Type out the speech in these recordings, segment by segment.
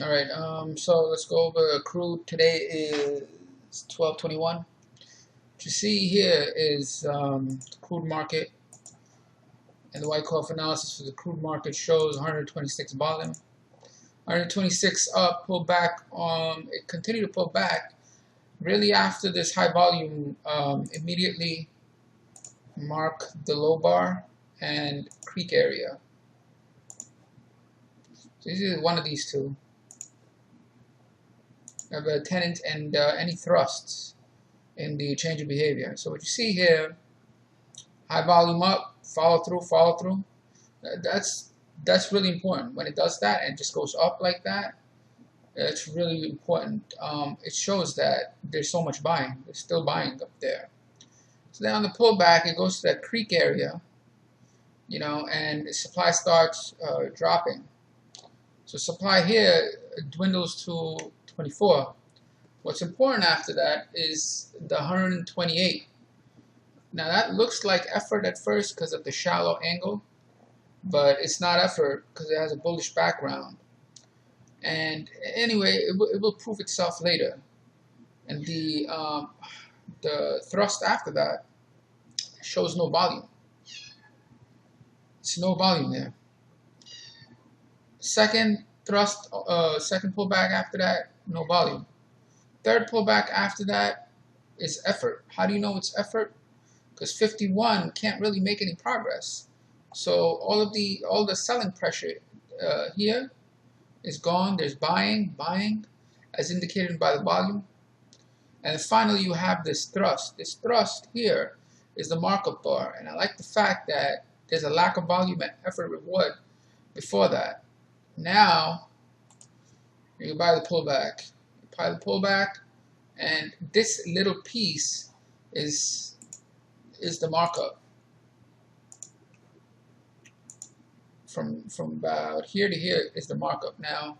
All right, so let's go over crude. Today is 12/21. What you see here is the crude market, and the Wyckoff analysis for the crude market shows 126 volume. 126 up, pull back. It continued to pull back. Really, after this high volume, immediately mark the low bar and creek area. So this is one of these two. You have a tenant and any thrusts in the change of behavior. So what you see here, high volume up, follow through. That's really important. When it does that and just goes up like that, it's really important. It shows that there's so much buying. There's still buying up there. So then on the pullback, it goes to that creek area, and the supply starts dropping. So supply here dwindles to 24. What's important after that is the 128. Now that looks like effort at first because of the shallow angle, but it's not effort because it has a bullish background. And anyway, it will prove itself later. And the thrust after that shows no volume. It's no volume there. Second thrust, second pullback after that, no volume. Third pullback after that is effort. How do you know it's effort? Because 51 can't really make any progress. So all the selling pressure here is gone. There's buying, as indicated by the volume. And finally, you have this thrust. This thrust here is the markup bar. And I like the fact that there's a lack of volume and effort reward before that. Now, you buy the pullback. You buy the pullback, and this little piece is the markup. From about here to here is the markup. Now,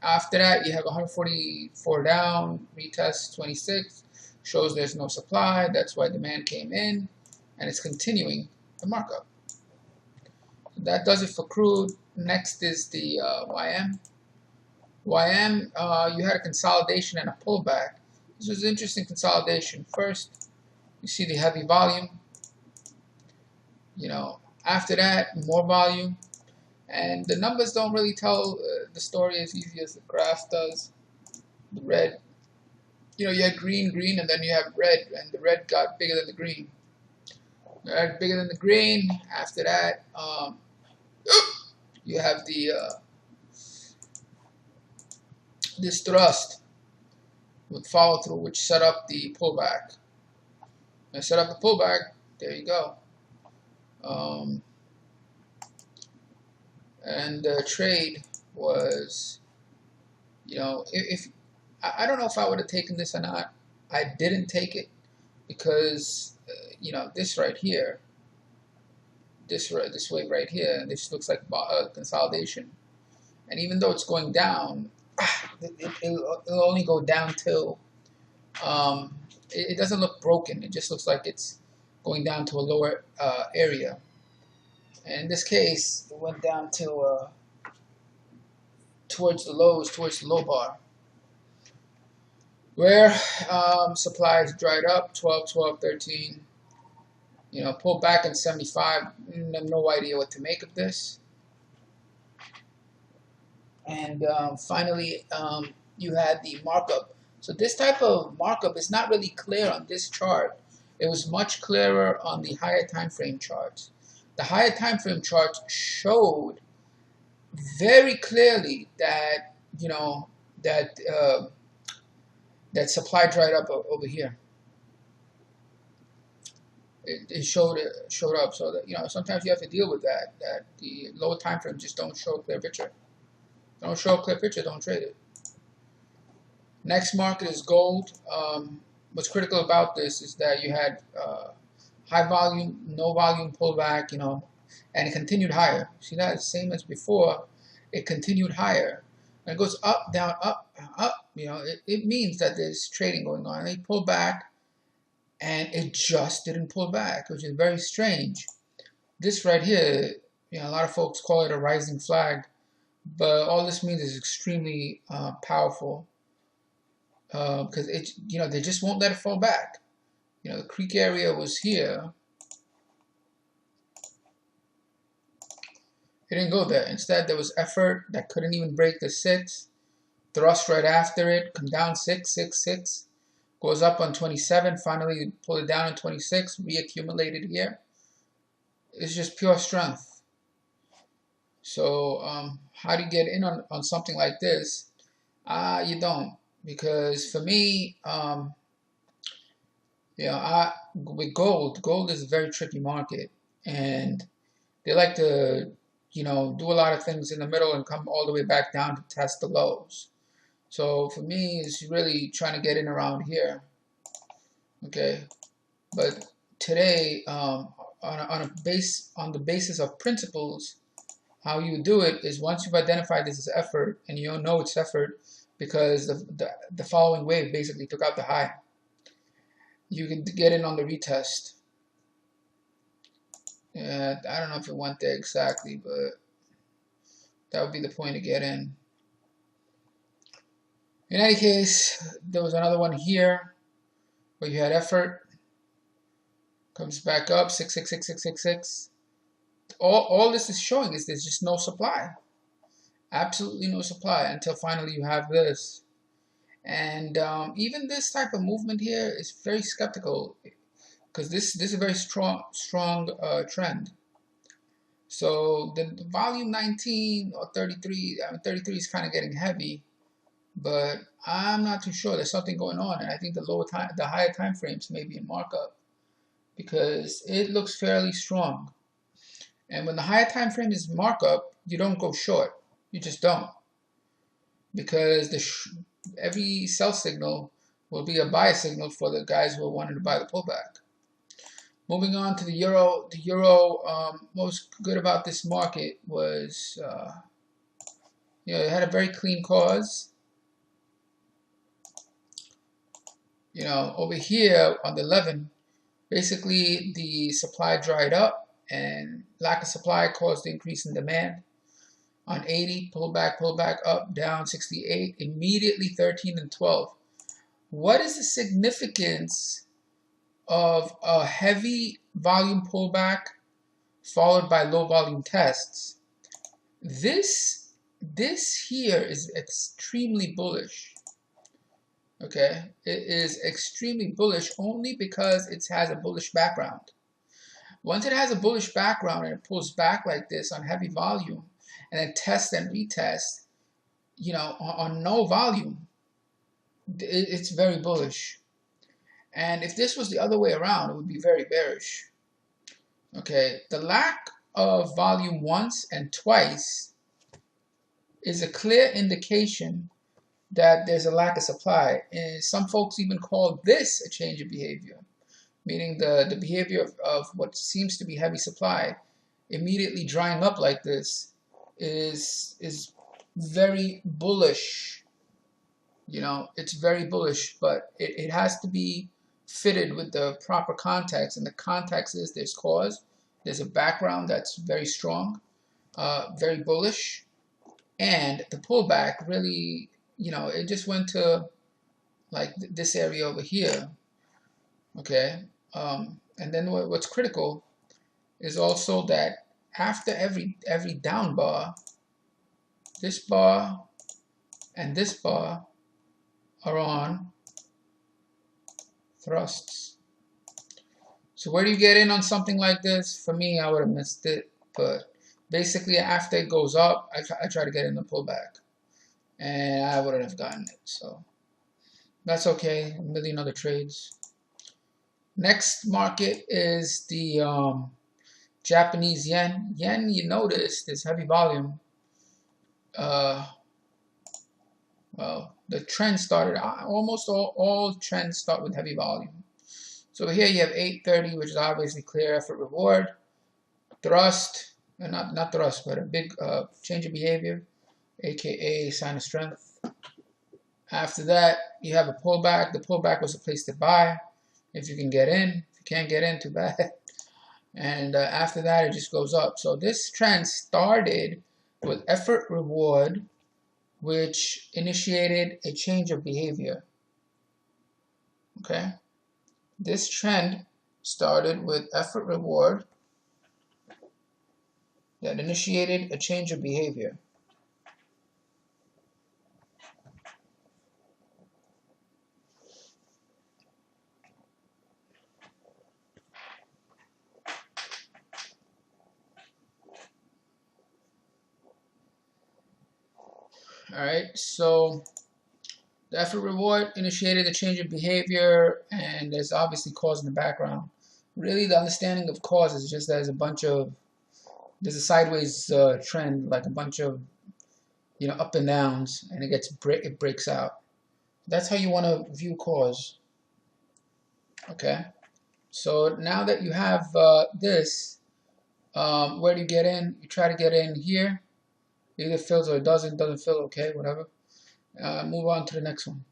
after that, you have 144 down, retest 26, shows there's no supply. That's why demand came in, and it's continuing the markup. That does it for crude. Next is the YM. You had a consolidation and a pullback. This was an interesting consolidation. First, you see the heavy volume. After that, more volume. And the numbers don't really tell the story as easy as the graph does. The red, you had green, and then you have red, and the red got bigger than the green. The red bigger than the green. After that, you have the this thrust with follow through, which set up the pullback. And set up the pullback. There you go. And the trade was, if I don't know if I would have taken this or not. I didn't take it because this right here, this wave right here, this looks like consolidation. And even though it's going down, it'll only go down till it doesn't look broken. It just looks like it's going down to a lower area. And in this case, it went down to towards the lows, towards the low bar, where supplies dried up, 12, 12, 13. Pulled back in 75. No idea what to make of this. And finally, you had the markup. So this type of markup is not really clear on this chart. It was much clearer on the higher time frame charts. The higher time frame charts showed very clearly that that supply dried up over here. It showed up. So that sometimes you have to deal with that. That the lower time frame just don't show a clear picture. Don't show a clear picture, don't trade it. Next market is gold. What's critical about this is that you had high volume, no volume pullback, and it continued higher. See that? It's the same as before. It continued higher. And it goes up, down, up, up. It means that there's trading going on. They pull back, and it just didn't pull back, which is very strange. This right here, a lot of folks call it a rising flag. but all this means is extremely powerful, because they just won't let it fall back. The creek area was here. It didn't go there. Instead, there was effort that couldn't even break the 6. Thrust right after it, come down 6, 6, 6. Goes up on 27, finally pull it down on 26, reaccumulated here. It's just pure strength. So how do you get in on something like this? You don't. Because for me, with gold is a very tricky market. And they like to, do a lot of things in the middle and come all the way back down to test the lows. So for me, it's really trying to get in around here. Okay, but today, on the basis of principles, how you do it is once you've identified this as effort, and you don't know it's effort because the following wave basically took out the high. You can get in on the retest. Yeah, I don't know if it went there exactly, but that would be the point to get in. In any case, there was another one here where you had effort. Comes back up, 6, 6, 6, 6, 6, 6. All this is showing is there's just no supply. Absolutely no supply until finally you have this. And even this type of movement here is very skeptical because this is a very strong trend. So the volume 19 or 33, 33 is kind of getting heavy, but I'm not too sure. There's something going on, and I think the higher time frames may be in markup because it looks fairly strong. And when the higher time frame is markup, you don't go short. You just don't, because every sell signal will be a buy signal for the guys who are wanting to buy the pullback. Moving on to the euro. The euro, most good about this market was, it had a very clean cause. Over here on the 11, basically the supply dried up, and lack of supply caused the increase in demand. On 80, pullback up, down 68, immediately 13 and 12. What is the significance of a heavy volume pullback followed by low volume tests? This here is extremely bullish. Okay, it is extremely bullish only because it has a bullish background. Once it has a bullish background and it pulls back like this on heavy volume, and then test and retest, on no volume, it's very bullish. And if this was the other way around, it would be very bearish. Okay, the lack of volume once and twice is a clear indication that there's a lack of supply. And some folks even call this a change of behavior, meaning the behavior of what seems to be heavy supply immediately drying up like this is very bullish. It's very bullish, but it has to be fitted with the proper context, and the context is there's cause, there's a background that's very strong, very bullish, and the pullback really, it just went to like this area over here. Okay, and then what's critical is also that after every down bar, this bar and this bar are on thrusts. So where do you get in on something like this? For me, I would have missed it, but basically after it goes up, I try to get in the pullback, and I wouldn't have gotten it. So that's okay. A million other trades. Next market is the Japanese yen. Yen, you notice there's heavy volume. Well, the trend started, almost all trends start with heavy volume. So here you have 830, which is obviously clear effort reward. Thrust, not thrust, but a big change of behavior, aka sign of strength. After that, you have a pullback. The pullback was a place to buy if you can get in. If you can't get in, too bad. And after that, it just goes up. So this trend started with effort reward, which initiated a change of behavior. Okay, this trend started with effort reward that initiated a change of behavior. All right, so the effort reward initiated a change of behavior, and there's obviously cause in the background. Really, the understanding of cause is just there's a sideways trend, like a bunch of up and downs, and it breaks out. That's how you want to view cause. Okay, so now that you have this, where do you get in? You try to get in here. It either fills or it doesn't fill. Okay, whatever. Move on to the next one.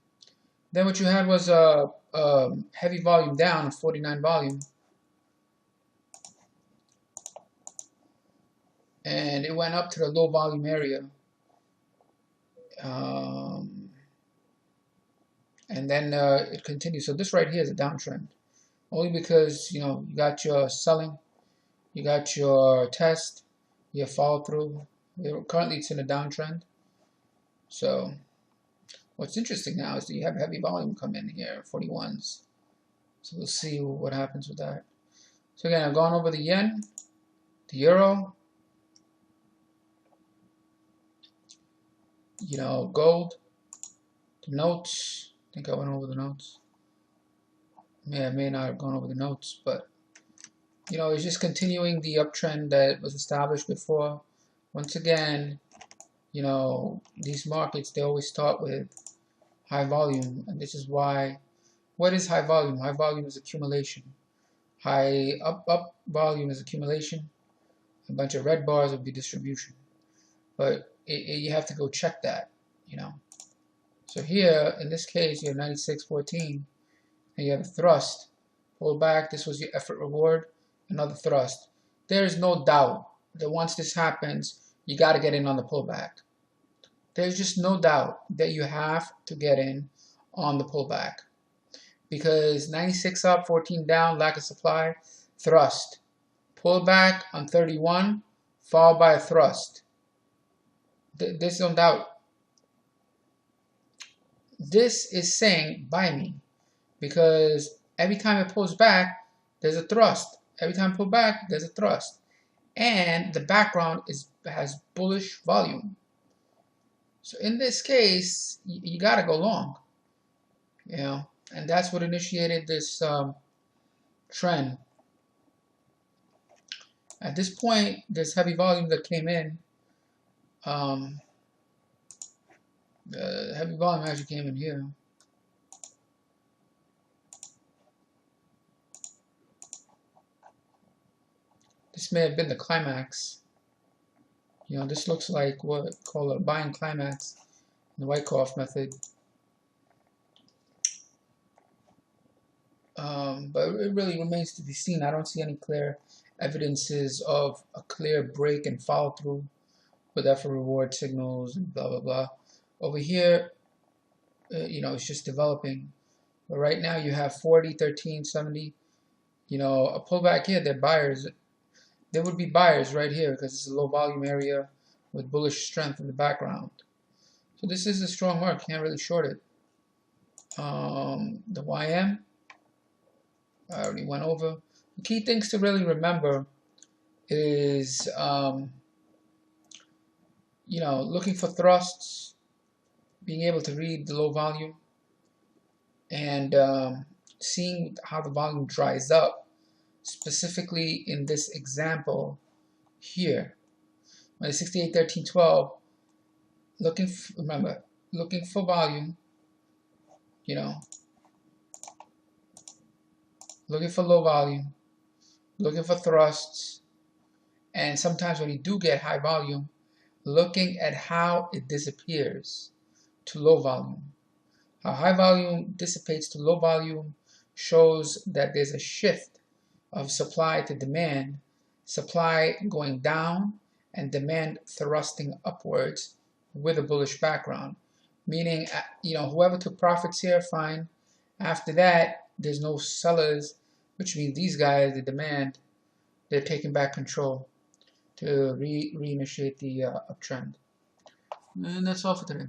Then what you had was a heavy volume down, 49 volume, and it went up to the low volume area, and then it continues. So this right here is a downtrend, only because you got your selling, you got your test, your follow through. Currently it's in a downtrend. So what's interesting now is that you have heavy volume come in here, 41s. So we'll see what happens with that. So again, I've gone over the yen, the euro, gold, the notes. I think I went over the notes. I may not have gone over the notes, but it's just continuing the uptrend that was established before. Once again, these markets, they always start with high volume, and this is why. What is high volume? High volume is accumulation. High up volume is accumulation. A bunch of red bars would be distribution. But you have to go check that, So here, in this case, you have 96.14, and you have a thrust. Pull back, this was your effort reward, another thrust. There is no doubt that once this happens, you got to get in on the pullback. There's just no doubt that you have to get in on the pullback. Because 96 up, 14 down, lack of supply, thrust. Pullback on 31, followed by a thrust. There's no doubt. This is saying buy me, because every time it pulls back, there's a thrust. Every time it pulls back, there's a thrust. And the background has bullish volume. So in this case, you got to go long, and that's what initiated this trend. At this point, this heavy volume that came in, the heavy volume actually came in here. This may have been the climax. This looks like what call a buying climax in the Wyckoff method. But it really remains to be seen. I don't see any clear evidences of a clear break and follow through with effort reward signals and blah blah blah. Over here, it's just developing. But right now you have 40, 13, 70. A pullback here, they're buyers. There would be buyers right here because it's a low volume area with bullish strength in the background. So this is a strong mark. Can't really short it. The YM, I already went over. The key things to really remember is, looking for thrusts, being able to read the low volume, and seeing how the volume dries up. Specifically in this example here, when it's 68, 13, 12, looking for volume, looking for low volume, looking for thrusts, and sometimes when you do get high volume, looking at how it disappears to low volume. How high volume dissipates to low volume shows that there's a shift of supply to demand, supply going down and demand thrusting upwards with a bullish background. Meaning, whoever took profits here, fine. After that, there's no sellers, which means these guys, the demand, they're taking back control to reinitiate the uptrend. And that's all for today.